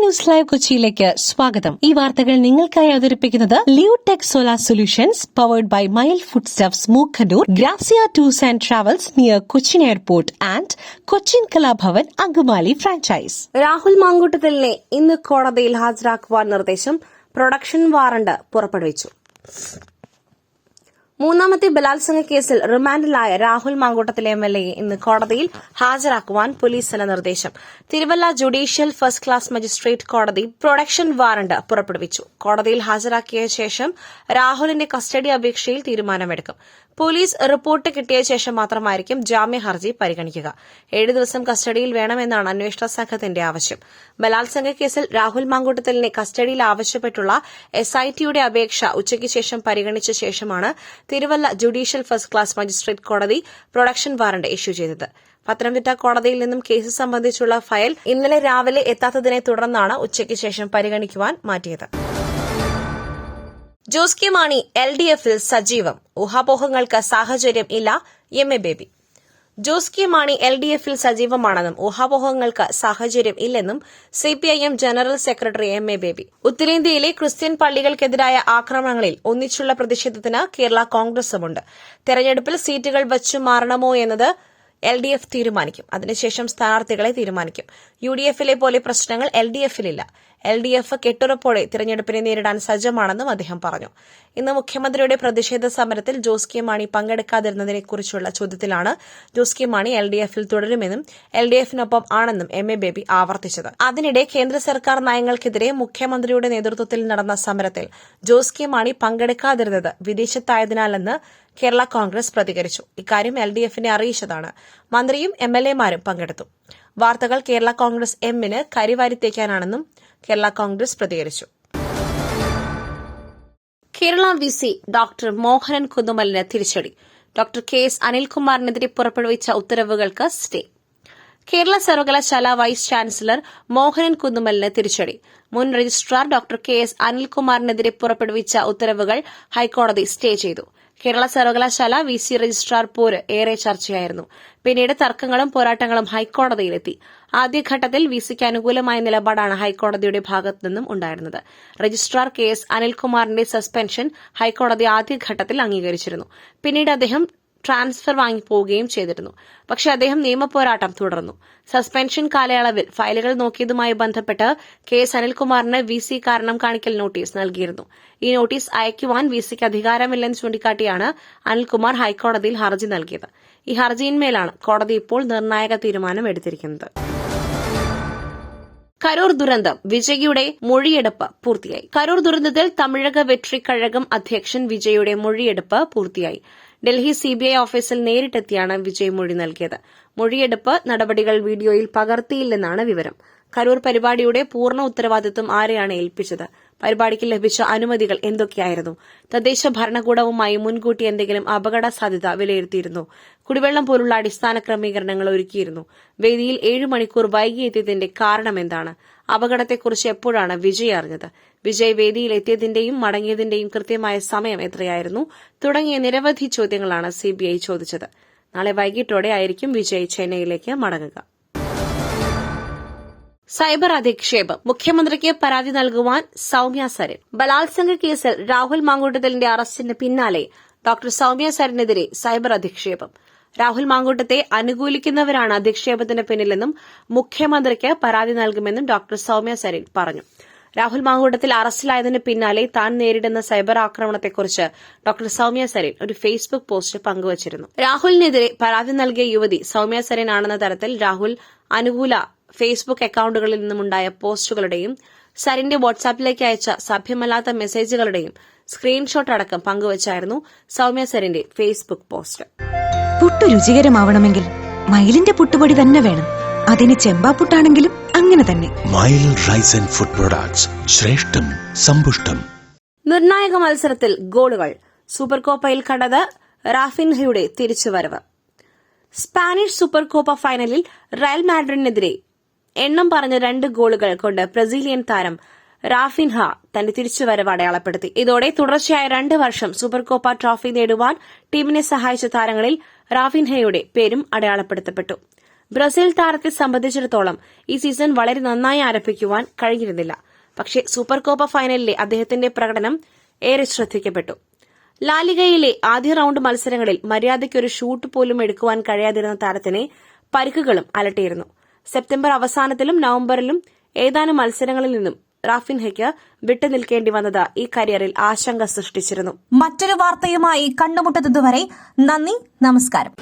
News live കൊച്ചിയിലേക്ക് സ്വാഗതം. ഈ വാർത്തകൾ നിങ്ങൾക്കായി അവതരിപ്പിക്കുന്നത് Leotech solar solutions powered by mile food stuffs Mookkannoor, Grazia tours and travels near Cochin airport and Cochin Kalabhavan Angamaly franchise. Rahul മാങ്കൂട്ടത്തിലിനെ ഇന്ന് കോടതിയിൽ ഹാജരാക്കുവാൻ നിർദ്ദേശം. പ്രൊഡക്ഷൻ വാറണ്ട് പുറപ്പെടുവിച്ചു. മൂന്നാമത്തെ ബലാത്സംഗ കേസിൽ റിമാൻഡിലായ രാഹുൽ മാങ്കൂട്ടത്തിൽ MLA ഇന്ന് കോടതിയിൽ ഹാജരാക്കുവാൻ പോലീസിന് നിർദ്ദേശം. Thiruvalla judicial first class magistrate കോടതി പ്രൊഡക്ഷൻ വാറണ്ട് പുറപ്പെടുവിച്ചു. കോടതിയിൽ ഹാജരാക്കിയ ശേഷം രാഹുലിന്റെ കസ്റ്റഡി അപേക്ഷയിൽ തീരുമാനമെടുക്കും. പോലീസ് റിപ്പോർട്ട് കിട്ടിയ ശേഷം മാത്രമായിരിക്കും ജാമ്യ ഹർജി പരിഗണിക്കുക. 7 ദിവസം കസ്റ്റഡിയിൽ വേണമെന്നാണ് അന്വേഷണ സംഘത്തിന്റെ ആവശ്യം. ബലാത്സംഗ കേസിൽ രാഹുൽ മാങ്കൂട്ടത്തിലിനെ കസ്റ്റഡിയിൽ ആവശ്യപ്പെട്ടുള്ള SITയുടെ അപേക്ഷ ഉച്ചയ്ക്ക് ശേഷം പരിഗണിച്ച ശേഷമാണ് Thiruvalla judicial first class magistrate കോടതി പ്രൊഡക്ഷൻ വാറണ്ട് ഇഷ്യൂ ചെയ്തത്. പത്തനംതിട്ട കോടതിയിൽ നിന്നും കേസ് സംബന്ധിച്ചുള്ള ഫയൽ ഇന്നലെ രാവിലെ എത്താത്തതിനെ തുടർന്നാണ് ഉച്ചയ്ക്ക് ശേഷം പരിഗണിക്കുവാൻ മാറ്റിയത്. ജോസ് കെ മാണി LDFൽ സജീവം. ഊഹാപോഹങ്ങൾക്ക് സാഹചര്യം ഇല്ല MA ബേബി. ജോസ് കെ മാണി LDFൽ സജീവമാണെന്നും ഊഹാപോഹങ്ങൾക്ക് സാഹചര്യം ഇല്ലെന്നും CPIM general secretary MA Baby. ഉത്തരേന്ത്യയിലെ ക്രിസ്ത്യൻ പള്ളികൾക്കെതിരായ ആക്രമണങ്ങളിൽ ഒന്നിച്ചുള്ള പ്രതിഷേധത്തിന് കേരള കോൺഗ്രസുമുണ്ട്. തെരഞ്ഞെടുപ്പിൽ സീറ്റുകൾ വച്ചു മാറണമോ എന്നത് LDF തീരുമാനിക്കും. അതിനുശേഷം സ്ഥാനാർത്ഥികളെ തീരുമാനിക്കും. UDFലെ പോലെ പ്രശ്നങ്ങൾ LDFലില്ല. LDF കെട്ടുറപ്പോടെ തിരഞ്ഞെടുപ്പിനെ നേരിടാൻ സജ്ജമാണെന്നും അദ്ദേഹം പറഞ്ഞു. ഇന്ന് മുഖ്യമന്ത്രിയുടെ പ്രതിഷേധ സമരത്തിൽ ജോസ് കെ മാണി പങ്കെടുക്കാതിരുന്നതിനെക്കുറിച്ചുള്ള ചോദ്യത്തിലാണ് ജോസ് കെ മാണി LDFൽ തുടരുമെന്നും LDFനൊപ്പം ആണെന്നും MA ബേബി ആവർത്തിച്ചത്. അതിനിടെ കേന്ദ്ര സർക്കാർ നയങ്ങൾക്കെതിരെ മുഖ്യമന്ത്രിയുടെ നേതൃത്വത്തിൽ നടന്ന സമരത്തിൽ ജോസ് കെ മാണി പങ്കെടുക്കാതിരുന്നത് വിദേശത്തായതിനാലെന്ന് കേരള കോൺഗ്രസ് പ്രതികരിച്ചു. ഇക്കാര്യം LDFനെ അറിയിച്ചതാണ്. മന്ത്രിയും MLAമാരും പങ്കെടുത്തു. വാർത്തകൾ കേരള കോൺഗ്രസ് എമ്മിന് കരിവാരിത്തേക്കാനാണെന്നും കേരള കോൺഗ്രസ് പ്രതികരിച്ചു. കേരള VC ഡോക്ടർ മോഹനൻ കുന്നുമലിന് തിരിച്ചടി. ഡോക്ടർ KS അനിൽകുമാറിനെതിരെ പുറപ്പെടുവിച്ച ഉത്തരവുകൾക്ക് സ്റ്റേ. കേരള സർവകലാശാല വൈസ് ചാൻസലർ മോഹനൻ കുന്നുമലിന് തിരിച്ചടി. മുൻ രജിസ്ട്രാർ ഡോക്ടർ KS അനിൽകുമാറിനെതിരെ പുറപ്പെടുവിച്ച ഉത്തരവുകൾ ഹൈക്കോടതി സ്റ്റേ ചെയ്തു. കേരള സർവകലാശാല VC രജിസ്ട്രാർ പോര് ഏറെ ചർച്ചയായിരുന്നു. പിന്നീട് തർക്കങ്ങളും പോരാട്ടങ്ങളും ഹൈക്കോടതിയിലെത്തി. ആദ്യഘട്ടത്തിൽ VCക്ക് അനുകൂലമായ നിലപാടാണ് ഹൈക്കോടതിയുടെ ഭാഗത്തുനിന്നും ഉണ്ടായിരുന്നത്. രജിസ്ട്രാർ KS അനിൽകുമാറിന്റെ സസ്പെൻഷൻ ഹൈക്കോടതി ആദ്യഘട്ടത്തിൽ അംഗീകരിച്ചിരുന്നു. പിന്നീട് അദ്ദേഹം ട്രാൻസ്ഫർ വാങ്ങിപ്പോവുകയും ചെയ്തിരുന്നു. പക്ഷേ അദ്ദേഹം നിയമപോരാട്ടം തുടർന്നു. സസ്പെൻഷൻ കാലയളവിൽ ഫയലുകൾ നോക്കിയതുമായി ബന്ധപ്പെട്ട് KS അനിൽകുമാറിന് VC കാരണം കാണിക്കൽ നോട്ടീസ് നൽകിയിരുന്നു. ഈ നോട്ടീസ് അയക്കുവാൻ VCക്ക് അധികാരമില്ലെന്ന് ചൂണ്ടിക്കാട്ടിയാണ് അനിൽകുമാർ ഹൈക്കോടതിയിൽ ഹർജി നൽകിയത്. ഈ ഹർജിയിന്മേലാണ് കോടതി ഇപ്പോൾ നിർണായക തീരുമാനം എടുത്തിരിക്കുന്നത്. കരൂർ ദുരന്തം വിജയിയുടെ മൊഴിയെടുപ്പ് പൂർത്തിയായി. കരൂർ ദുരന്തത്തിൽ തമിഴക വെട്രി കഴകം അധ്യക്ഷൻ വിജയിയുടെ മൊഴിയെടുപ്പ് പൂർത്തിയായി. ഡൽഹി CBI ഓഫീസിൽ നേരിട്ടെത്തിയാണ് വിജയ് മൊഴി നൽകിയത്. മൊഴിയെടുപ്പ് നടപടികൾ വീഡിയോയിൽ പകർത്തിയില്ലെന്നാണ് വിവരം. കരൂർ പരിപാടിയുടെ പൂർണ്ണ ഉത്തരവാദിത്വം ആരെയാണ് ഏൽപ്പിച്ചത്? പരിപാടിക്ക് ലഭിച്ച അനുമതികൾ എന്തൊക്കെയായിരുന്നു? തദ്ദേശ ഭരണകൂടവുമായി മുൻകൂട്ടി എന്തെങ്കിലും അപകട സാധ്യത വിലയിരുത്തിയിരുന്നു? കുടിവെള്ളം പോലുള്ള അടിസ്ഥാന ക്രമീകരണങ്ങൾ ഒരുക്കിയിരുന്നു? വേദിയിൽ 7 മണിക്കൂർ വൈകിയെത്തിയതിന്റെ കാരണം എന്താണ്? അപകടത്തെക്കുറിച്ച് എപ്പോഴാണ് വിജയ് അറിഞ്ഞത്? വിജയ് വേദിയിലെത്തിയതിന്റെയും മടങ്ങിയതിന്റെയും കൃത്യമായ സമയം എത്രയായിരുന്നു? തുടങ്ങിയ നിരവധി ചോദ്യങ്ങളാണ് CBI ചോദിച്ചത്. നാളെ വൈകിട്ടോടെ ആയിരിക്കും വിജയ് ചെന്നൈയിലേക്ക് മടങ്ങുക. സൈബർ അധിക്ഷേപം. മുഖ്യമന്ത്രിക്ക് പരാതി നൽകുവാൻ സൌമ്യ സരൻ. ബലാത്സംഗ കേസിൽ രാഹുൽ മാങ്കൂട്ടത്തിലിന്റെ അറസ്റ്റിന് പിന്നാലെ ഡോക്ടർ സൌമ്യ സരനെതിരെ സൈബർ അധിക്ഷേപം. രാഹുൽ മാങ്കൂട്ടത്തെ അനുകൂലിക്കുന്നവരാണ് അധിക്ഷേപത്തിന് പിന്നിലെന്നും മുഖ്യമന്ത്രിക്ക് പരാതി നൽകുമെന്നും ഡോക്ടർ സൌമ്യ സരൻ പറഞ്ഞു. രാഹുൽ മാങ്കൂട്ടത്തിൽ അറസ്റ്റിലായതിന് പിന്നാലെ താൻ നേരിടുന്ന സൈബർ ആക്രമണത്തെക്കുറിച്ച് ഡോക്ടർ സൌമ്യ സരൻ ഒരു ഫേസ്ബുക്ക് പോസ്റ്റ് പങ്കുവച്ചിരുന്നു. രാഹുലിനെതിരെ പരാതി നൽകിയ യുവതി സൌമ്യ സരൻ ആണെന്ന തരത്തിൽ രാഹുൽ അനുകൂല ഫേസ്ബുക്ക് അക്കൌണ്ടുകളിൽ നിന്നുമുണ്ടായ പോസ്റ്റുകളുടെയും സരിന്റെ വാട്സാപ്പിലേക്ക് അയച്ച സഭ്യമല്ലാത്ത മെസ്സേജുകളുടെയും സ്ക്രീൻഷോട്ട് അടക്കം പങ്കുവച്ചായിരുന്നു സൌമ്യ സരിന്റെ ഫേസ്ബുക്ക് പോസ്റ്റ്. പുട്ടു രുചികരമാവണമെങ്കിൽ മയിലിന്റെ പുട്ടുപൊടി തന്നെ വേണം. അതിന് ചെമ്പാപ്പുട്ടാണെങ്കിലും അങ്ങനെ തന്നെ. മയിൽ റൈസ് ആൻഡ് ഫുഡ് പ്രൊഡക്ട്സ്, ശ്രേഷ്ഠം സമ്പുഷ്ടം. നിർണായക മത്സരത്തിൽ ഗോളുകൾ. സൂപ്പർ കോപ്പയിൽ കണ്ടത് റാഫിൻഹയുടെ തിരിച്ചുവരവ്. സ്പാനിഷ് സൂപ്പർ കോപ്പ ഫൈനലിൽ റയൽ മാഡ്രിഡിനെതിരെ എണ്ണം പറഞ്ഞ 2 ഗോളുകൾ കൊണ്ട് ബ്രസീലിയൻ താരം റാഫിൻഹ തന്റെ തിരിച്ചുവരവ് അടയാളപ്പെടുത്തി. ഇതോടെ തുടർച്ചയായ 2 വർഷം സൂപ്പർ കോപ്പ ട്രോഫി നേടുവാൻ ടീമിനെ സഹായിച്ച താരങ്ങളിൽ റാഫിൻഹയുടെ പേരും അടയാളപ്പെടുത്തപ്പെട്ടു. ബ്രസീൽ താരത്തെ സംബന്ധിച്ചിടത്തോളം ഈ സീസൺ വളരെ നന്നായി ആരംഭിക്കുവാൻ കഴിഞ്ഞിരുന്നില്ല. പക്ഷേ സൂപ്പർ കോപ്പ ഫൈനലിലെ അദ്ദേഹത്തിന്റെ പ്രകടനം ഏറെ ശ്രദ്ധിക്കപ്പെട്ടു. ലാലിഗയിലെ ആദ്യ റൌണ്ട് മത്സരങ്ങളിൽ മര്യാദയ്ക്കൊരു ഷൂട്ട് പോലും എടുക്കുവാൻ കഴിയാതിരുന്ന താരത്തിനെ പരിക്കുകളും അലട്ടിയിരുന്നു. സെപ്റ്റംബർ അവസാനത്തിലും നവംബറിലും ഏതാനും മത്സരങ്ങളിൽ നിന്നും റാഫിൻഹയ്ക്ക് വിട്ടുനിൽക്കേണ്ടി വന്നത് ഈ കരിയറിൽ ആശങ്ക സൃഷ്ടിച്ചിരുന്നു. മറ്റൊരു വാർത്തയുമായി കണ്ടുമുട്ടുന്നതുവരെ നന്ദി, നമസ്കാരം.